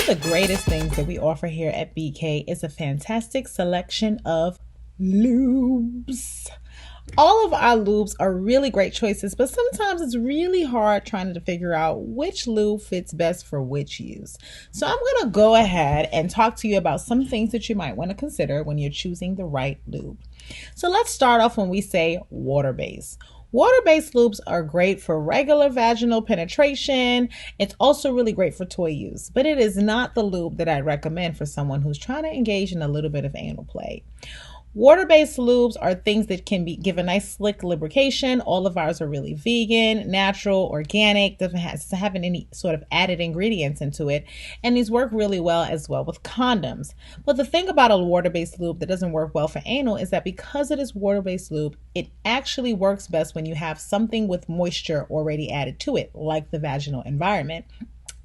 of the greatest things that we offer here at BK is a fantastic selection of lubes. All of our lubes are really great choices, but sometimes it's really hard trying to figure out which lube fits best for which use. So I'm going to go ahead and talk to you about some things that you might want to consider when you're choosing the right lube. So let's start off when we say water-based. Water-based lubes are great for regular vaginal penetration. It's also really great for toy use, but it is not the lube that I'd recommend for someone who's trying to engage in a little bit of anal play. Water-based lubes are things that can give a nice slick lubrication. All of ours are really vegan, natural, organic, doesn't have any sort of added ingredients into it. And these work really well as well with condoms. But the thing about a water-based lube that doesn't work well for anal is that because it is water-based lube, it actually works best when you have something with moisture already added to it, like the vaginal environment,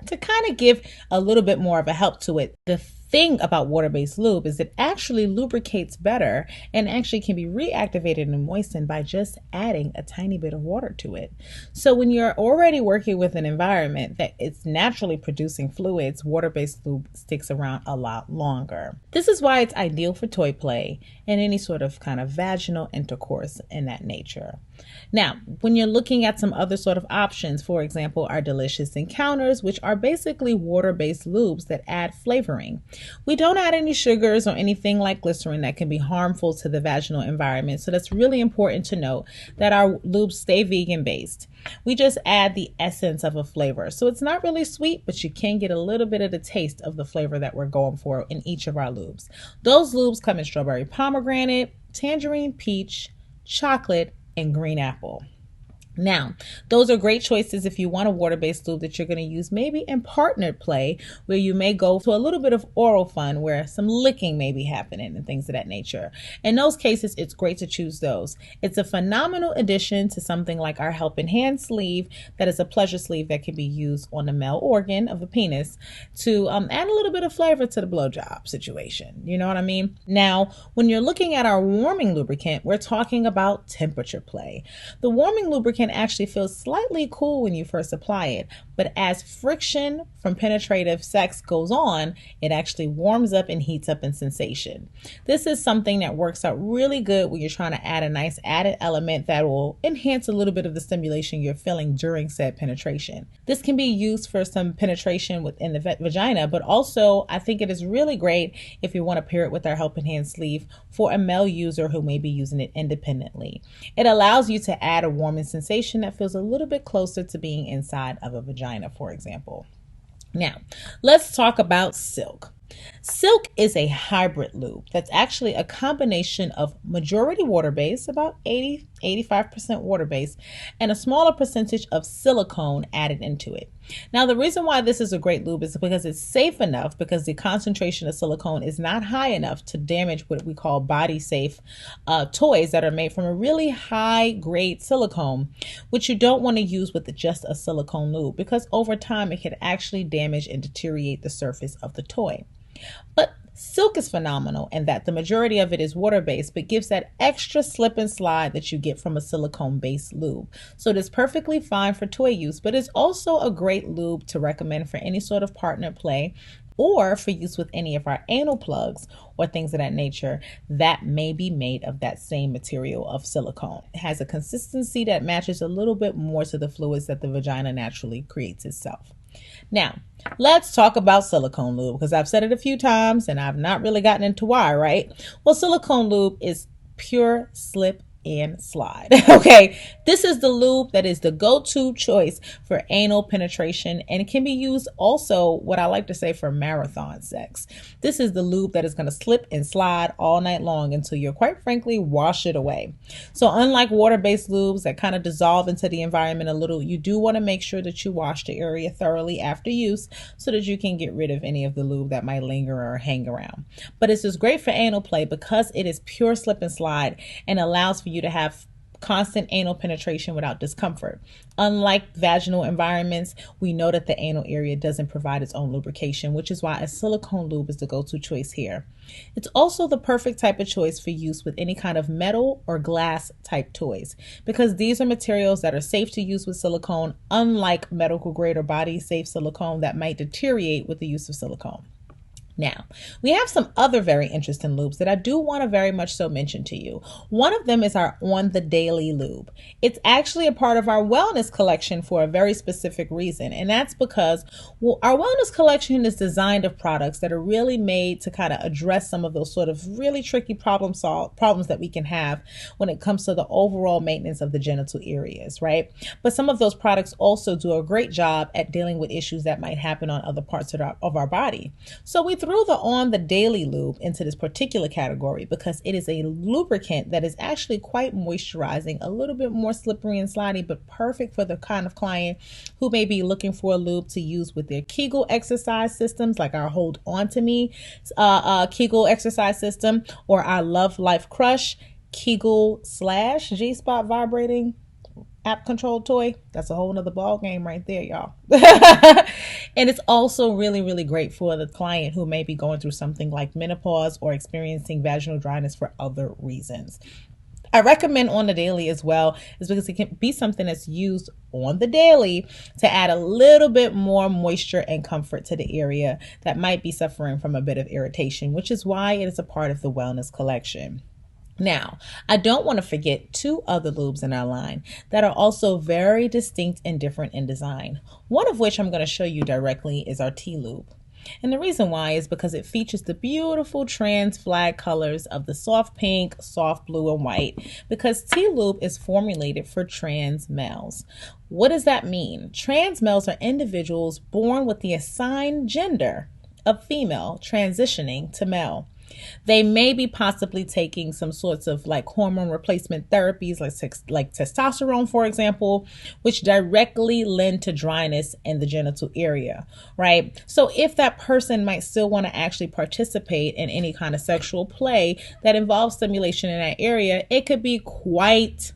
to kind of give a little bit more of a help to it. The thing about water-based lube is it actually lubricates better and actually can be reactivated and moistened by just adding a tiny bit of water to it. So when you're already working with an environment that it's naturally producing fluids, water-based lube sticks around a lot longer. This is why it's ideal for toy play and any sort of kind of vaginal intercourse in that nature. Now, when you're looking at some other sort of options, for example, our Delicious Encounters, which are basically water-based lubes that add flavoring. We don't add any sugars or anything like glycerin that can be harmful to the vaginal environment. So that's really important to note that our lubes stay vegan based. We just add the essence of a flavor. So it's not really sweet, but you can get a little bit of the taste of the flavor that we're going for in each of our lubes. Those lubes come in strawberry pomegranate, tangerine peach, chocolate, and green apple. Now, those are great choices if you want a water-based lube that you're going to use maybe in partnered play, where you may go to a little bit of oral fun where some licking may be happening and things of that nature. In those cases, it's great to choose those. It's a phenomenal addition to something like our Helping Hand sleeve that is a pleasure sleeve that can be used on the male organ of the penis to add a little bit of flavor to the blowjob situation. You know what I mean? Now, when you're looking at our warming lubricant, we're talking about temperature play. The warming lubricant actually feels slightly cool when you first apply it, but as friction from penetrative sex goes on, it actually warms up and heats up in sensation. This is something that works out really good when you're trying to add a nice added element that will enhance a little bit of the stimulation you're feeling during said penetration. This can be used for some penetration within the vagina, but also I think it is really great if you want to pair it with our Helping Hand sleeve for a male user who may be using it independently. It allows you to add a warming sensation that feels a little bit closer to being inside of a vagina, for example. Now, let's talk about Silk. Silk is a hybrid lube that's actually a combination of majority water-based, about 85% water-based, and a smaller percentage of silicone added into it. Now, the reason why this is a great lube is because it's safe enough, because the concentration of silicone is not high enough to damage what we call body-safe toys that are made from a really high-grade silicone, which you don't want to use with just a silicone lube, because over time it can actually damage and deteriorate the surface of the toy. But Silk is phenomenal in that the majority of it is water-based, but gives that extra slip and slide that you get from a silicone-based lube. So it is perfectly fine for toy use, but it's also a great lube to recommend for any sort of partner play or for use with any of our anal plugs or things of that nature that may be made of that same material of silicone. It has a consistency that matches a little bit more to the fluids that the vagina naturally creates itself. Now, let's talk about silicone lube, because I've said it a few times and I've not really gotten into why, right? Well, silicone lube is pure slip and slide. Okay, this is the lube that is the go-to choice for anal penetration, and it can be used also, what I like to say, for marathon sex. This is the lube that is going to slip and slide all night long until you quite frankly wash it away. So unlike water-based lubes that kind of dissolve into the environment a little, you do want to make sure that you wash the area thoroughly after use so that you can get rid of any of the lube that might linger or hang around. But this is great for anal play because it is pure slip and slide and allows for you to have constant anal penetration without discomfort. Unlike vaginal environments, we know that the anal area doesn't provide its own lubrication, which is why a silicone lube is the go-to choice here. It's also the perfect type of choice for use with any kind of metal or glass type toys, because these are materials that are safe to use with silicone, unlike medical grade or body safe silicone that might deteriorate with the use of silicone. Now, we have some other very interesting lubes that I do want to very much so mention to you. One of them is our On the Daily lube. It's actually a part of our wellness collection for a very specific reason, and that's because our wellness collection is designed of products that are really made to kind of address some of those sort of really tricky problems that we can have when it comes to the overall maintenance of the genital areas, right? But some of those products also do a great job at dealing with issues that might happen on other parts of our body. So we threw the On the Daily lube into this particular category because it is a lubricant that is actually quite moisturizing, a little bit more slippery and slidey, but perfect for the kind of client who may be looking for a lube to use with their Kegel exercise systems, like our Hold On to Me Kegel exercise system, or our Love Life Crush Kegel / G-spot vibrating app controlled toy. That's a whole nother ball game right there, y'all. And it's also really, really great for the client who may be going through something like menopause or experiencing vaginal dryness for other reasons. I recommend On the Daily as well, is because it can be something that's used on the daily to add a little bit more moisture and comfort to the area that might be suffering from a bit of irritation, which is why it is a part of the wellness collection. Now, I don't want to forget two other lubes in our line that are also very distinct and different in design. One of which I'm going to show you directly is our T-Lube. And the reason why is because it features the beautiful trans flag colors of the soft pink, soft blue, and white, because T-Lube is formulated for trans males. What does that mean? Trans males are individuals born with the assigned gender of female transitioning to male. They may be possibly taking some sorts of like hormone replacement therapies like testosterone, for example, which directly lend to dryness in the genital area, right? So if that person might still want to actually participate in any kind of sexual play that involves stimulation in that area, it could be quite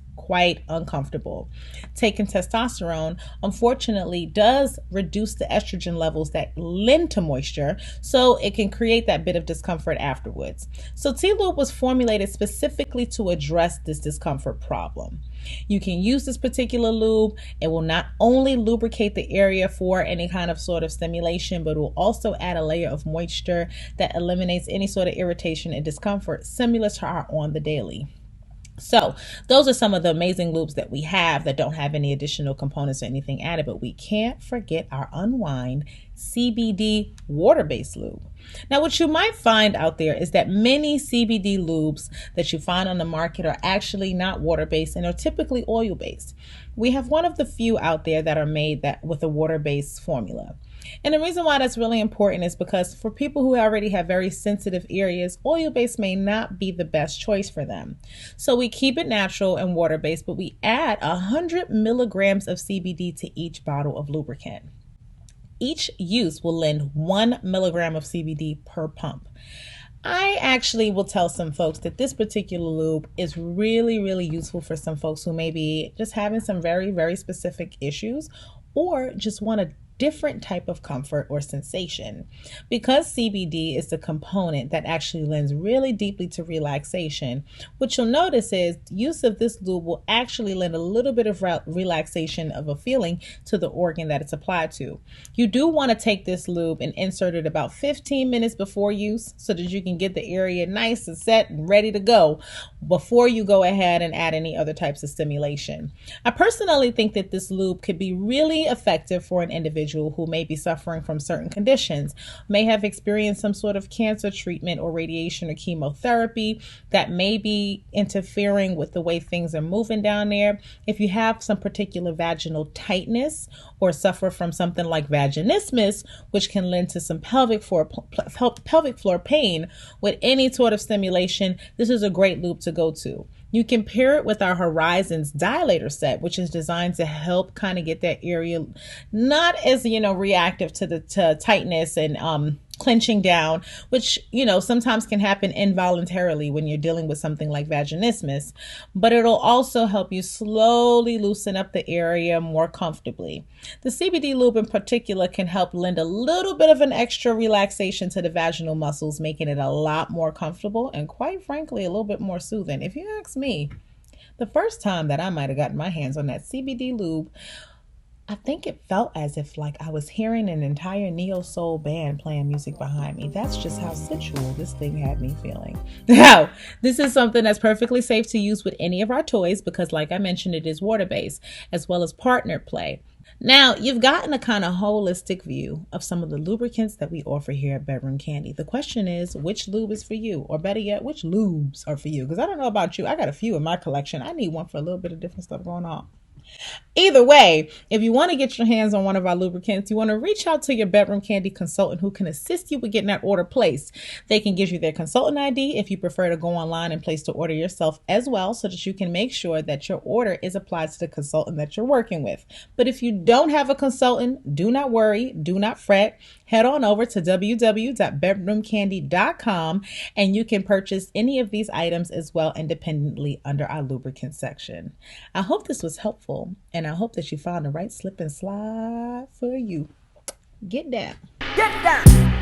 uncomfortable. Taking testosterone, unfortunately, does reduce the estrogen levels that lend to moisture, so it can create that bit of discomfort afterwards. So T-Lube was formulated specifically to address this discomfort problem. You can use this particular lube. It will not only lubricate the area for any kind of sort of stimulation, but it will also add a layer of moisture that eliminates any sort of irritation and discomfort, similar to our On the Daily. So those are some of the amazing lubes that we have that don't have any additional components or anything added, but we can't forget our Unwind CBD water-based lube. Now, what you might find out there is that many CBD lubes that you find on the market are actually not water-based and are typically oil-based. We have one of the few out there that are made with a water-based formula. And the reason why that's really important is because for people who already have very sensitive areas, oil-based may not be the best choice for them. So we keep it natural and water-based, but we add 100 milligrams of CBD to each bottle of lubricant. Each use will lend 1 milligram of CBD per pump. I actually will tell some folks that this particular lube is really, really useful for some folks who may be just having some very, very specific issues or just want a different type of comfort or sensation. Because CBD is the component that actually lends really deeply to relaxation, what you'll notice is use of this lube will actually lend a little bit of relaxation of a feeling to the organ that it's applied to. You do want to take this lube and insert it about 15 minutes before use so that you can get the area nice and set and ready to go before you go ahead and add any other types of stimulation. I personally think that this lube could be really effective for an individual who may be suffering from certain conditions, may have experienced some sort of cancer treatment or radiation or chemotherapy that may be interfering with the way things are moving down there. If you have some particular vaginal tightness or suffer from something like vaginismus, which can lend to some pelvic floor pain with any sort of stimulation, this is a great lube to go to. You can pair it with our Horizons dilator set, which is designed to help kind of get that area not as, reactive to tightness and clenching down, which, sometimes can happen involuntarily when you're dealing with something like vaginismus, but it'll also help you slowly loosen up the area more comfortably. The CBD lube in particular can help lend a little bit of an extra relaxation to the vaginal muscles, making it a lot more comfortable and, quite frankly, a little bit more soothing. If you ask me, the first time that I might have gotten my hands on that CBD lube, I think it felt as if like I was hearing an entire neo soul band playing music behind me. That's just how sensual this thing had me feeling. Now, this is something that's perfectly safe to use with any of our toys because, like I mentioned, it is water-based, as well as partner play. Now, you've gotten a kind of holistic view of some of the lubricants that we offer here at Bedroom Kandi. The question is, which lube is for you? Or better yet, which lubes are for you? Because I don't know about you. I got a few in my collection. I need one for a little bit of different stuff going on. Either way, if you want to get your hands on one of our lubricants, you want to reach out to your Bedroom Kandi consultant who can assist you with getting that order placed. They can give you their consultant ID if you prefer to go online and place the order yourself as well, so that you can make sure that your order is applied to the consultant that you're working with. But if you don't have a consultant, do not worry, do not fret. Head on over to www.bedroomkandi.com and you can purchase any of these items as well independently under our lubricant section. I hope this was helpful, and I hope that you found the right slip and slide for you. Get down. Get down.